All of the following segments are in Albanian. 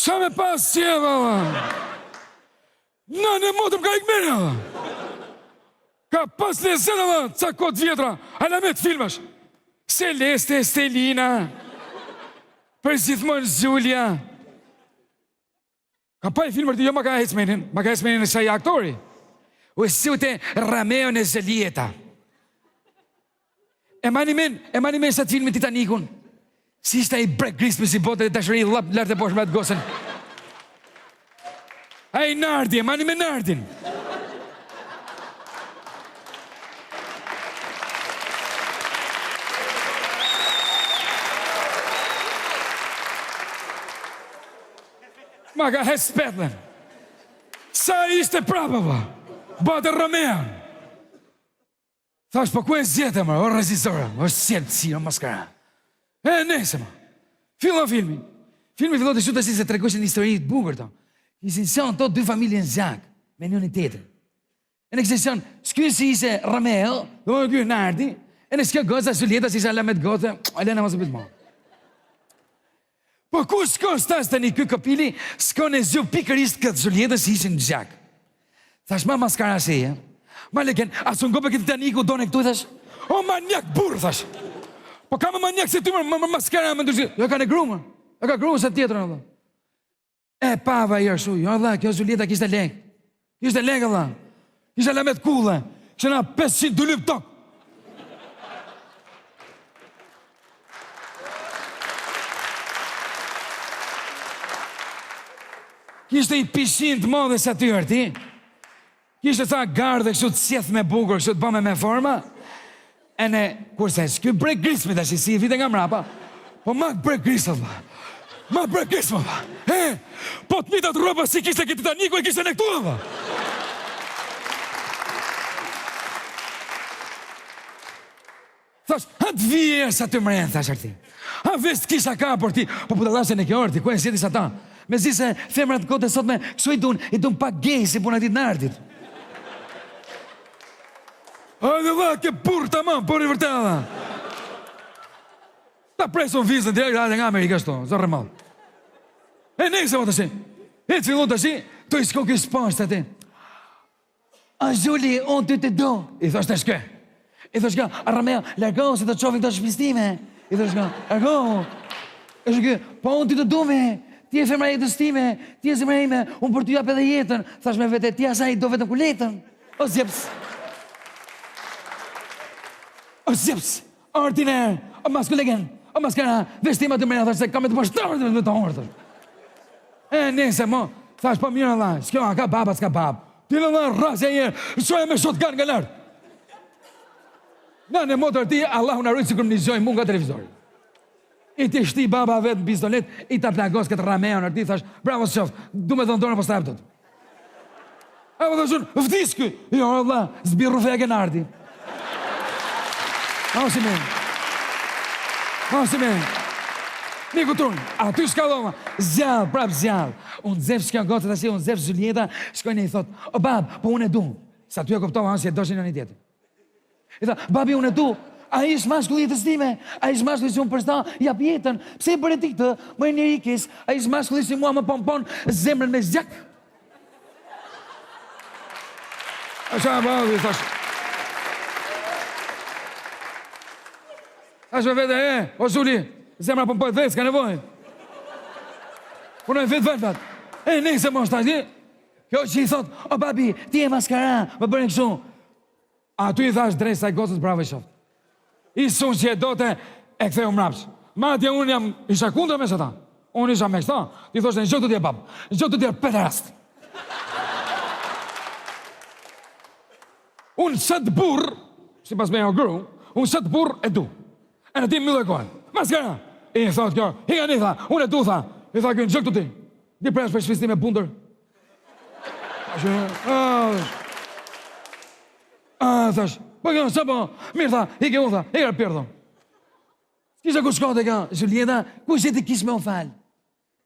Qa me pas qeva, në në motëm ka ikmeri, ka pas lezet, ca kod vjetra, alamet filmash, Celeste, Stelina, për gjithmonë Zhulia. Ka pa i filmër të jo ma ka hecmenin e saj aktori. U e sute Romeo në Julieta. E mani men sa të filmin Titanicun. Si ishte i brek grisme si bote dhe dashëri lartë e poshë me atë gosën. A i Nardi, e mani me Nardin. Ma ka hes spetlen. Sa ishte prapa, bate Romeo. Thash, po ku e zjetë, o rezistora, o sjellë, si, o maskara. E nese, fillon filmi. Filmi fillon të shutë si se tregoshin histori të bukur, to. Isin son to dy familje në zak, me njën i tjetër. E në këse son, s'ky si ishe Romeo, do më kjo Nardi, e në s'kjo goza Julieta, si ishe alamet gote, Elena mos e pëtë mo. Po ku s'ko stas të një kjo kopili, s'ko në zhu pikërisht këtë Julieta si ishe në zak. Thash, ma maskara sheje, ma leken, asu ngope këtë Titaniku do në këtu, thash, o manjak burë, thash. Po ka më manjak se ty më maskara më ndërshit. Jo ka në grumë, jo ka grumë se tjetër, Allah. E pava i arshu, jo Allah, kjo Julieta kishte lek. Kishte lek, Allah. Kishte lamet kulle. Kishte na 500 të lyp tok. Kishte i pishin të modhe sa ty arti. Kishte tha gardhe kështu të sjeth me bukur, kështu të bëme me forma. E ne, kurse, s'ky brek grismi të si i vite nga mrapa, po mak brek grisë, Allah. Ma brek grisë, Allah. Po të mitat roba si kishte këtë Titaniku e kishte në këtu, Allah. Thash, hatë vje sa të mrenë, thash arti. Ha vest kisha ka për ti, po të lashe në kjo arti, ku e sjeti sa ta. Me zi se femrat kote sot me, kësu i dun pak gej si puna dit në artit. A dhe dha, ke burë të mamë, por i vërte dha. Ta preson vizën direkt dhe nga Amerika shto, zorë malë. E nejse më të shi. E të fillon të shi, të i shko kështë pashtë të ti. A Zhuli, unë ty të do. I thështë të shke. I thështë ka, a Romeo, largohu se të qofin të shpistime. I thështë ka, largohu. E shke, po unë ty të do me. Ti e femra jetës time, ti e zemra ime, unë për ty japë edhe jetën. Thash me vete, ti asaj do vetëm kuletën. O zjeps. O zjeps, ordiner, o maskullegen, o maskara, vestima të mërja, thash se kam e të pashtarë të të horë, thash. E, nese, mo, thash, po mirë Allah, s'kjo, ka baba, s'ka bab. Ti në dhe rrasja njerë, shoja me shotgun nga lartë. Në në motër ti, Allah unë arrujtë si kërë më njëzjoj mu nga televizori. I ti shti baba vetë në pistolet, i ta plagos këtë Romeo në ti, thash, bravo së qoftë, du me dhënë dorën po strapë tëtë. A po thashun, vdis këj, jo Allah, zbirru feja ke nardi. Hausi me. Miku turnë, aty shka dhoma, zjallë, prap zjallë. Unë zef shka gotë të shi, unë zef Julieta, shkojnë i thot, o bab, po unë e du. Sa ty e kuptova, ansi e doshin në një tjetër. I thot, babi unë e du, a ish mashkullit stime, a ish mashkullit si unë përsta, jap jetën, pse i bërë ti këtë, më e njëri kis, a ish mashkullit si mua më pompon, zemrën me zjak. A qa babi, thash. Ashtë me vete, o Zhuli, zemra pëmpojt vetë, s'ka nevoj. Punoj vetë vetë. E, nejse mo shtash, kjo që i thot, o babi, ti e maskara, më bërën kështu. A tu i thash drejt saj gosës bravo i shoft. I sun që e dote, e ktheu mrapsh. Matja unë jam, isha kundra me shëta. Unë isha me kështa, ti thoshtë, në gjotë të tje babë, në gjotë të tje pederast. Unë sëtë burë, si pas me jo gru, unë sëtë burë e du. E në tim mille kohën. Maskara! I thot kjo, higa një tha, unë e du tha. I tha kjo në gjëk të ti. Di presh për shpistim e bundër. Thash, po kjo, së po, mirë tha, hike unë tha, higa pjerdo. Kisha ku shkote kjo, Julieta, ku ishte ti kish me unë falë?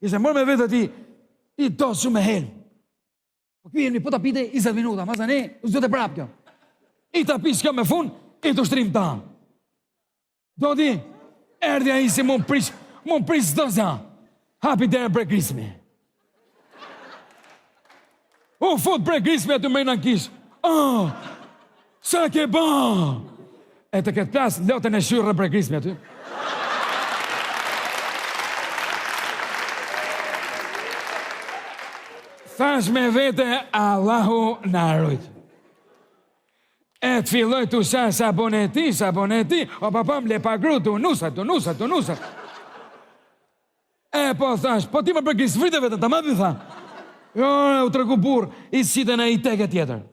Kisha mërë me vetë ti, i to shumë me helë. Po kjo jemi, po ta pite 20 minuta, ma zane, u zdo të prapë kjo. I ta pish kjo me fun, i të shtrim ta. Do di, erdhja i si më prish zdo zja. Hapi dere për krismi. U fut pregrismi aty me në kish. Sa ke ba? E të këtë plas, lotën e shyrë pregrismi aty. Thash me vete, Allahu na rujt. E të filloj të usha saboneti, o papam le pagru të unusat. E po thash, po ti më pregris vrite vetën, ta madhi tha. Jo, u tregu burr, i sitën e i teke tjetër.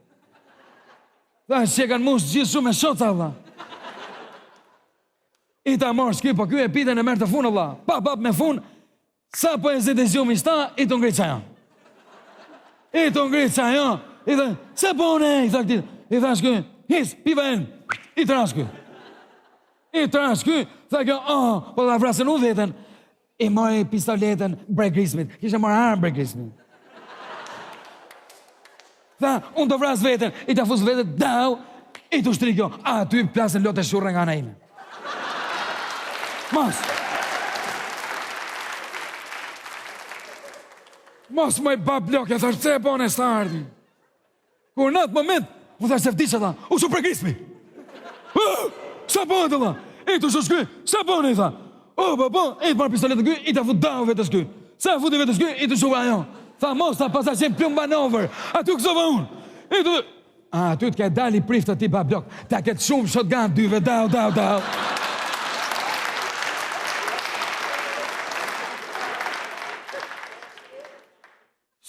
Thash që kanë mush gjithë shumë e shoca, vlla. I ta morë shky, po kjo e pite në mërë të funë, vlla. Pap me funë, sa po e zite zhjumi sta, i të ngritë qajon. I thë, se bone, i thë këtit. I thë shky, his, piva en, i trash ky. Thë kjo, po da vrasën u vetën. I mori pistoletën bregrismit. Kishe morë armë bregrismit. Tha, unë të vrasë vetën, i të fusë vetën, dau, i të shtri kjo. Ty plasën lotë e shurë nga ana ime. Mos më i ba blok, e thash, se e bone së ardi. Kur në atë moment, u thash se vdisha, tha, u shu pregrismi. Sa bone të tha, i të shu shky, sa bone i tha. I të marë pistoletën ky, i të fut dau vetës ky. Sa futi vetës ky, i të shu ajo. Tha, mos, tha, pasa qenë plumb manover. Aty kësova unë. Aty të ke dali priftë ti ba blok. Ta ketë shumë shotgun dyve, dau.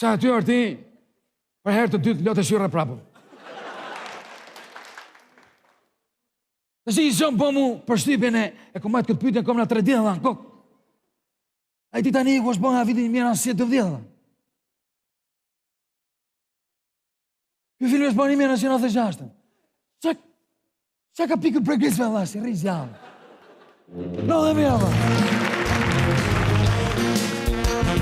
Sa aty orti, për herë të dytë, lotë e shyrë prapë. Të shi i shumë po mu për shtypjen e komajtë këtë pytjen kom në 3 djetë, dhe, kokë. A i ti tani i ku është po nga vitin 1970, dhe. Kjo film është po një 1996. Qa ka pikë pregrisme, dhe, si rrisë javë. No dhe mjë, dhe.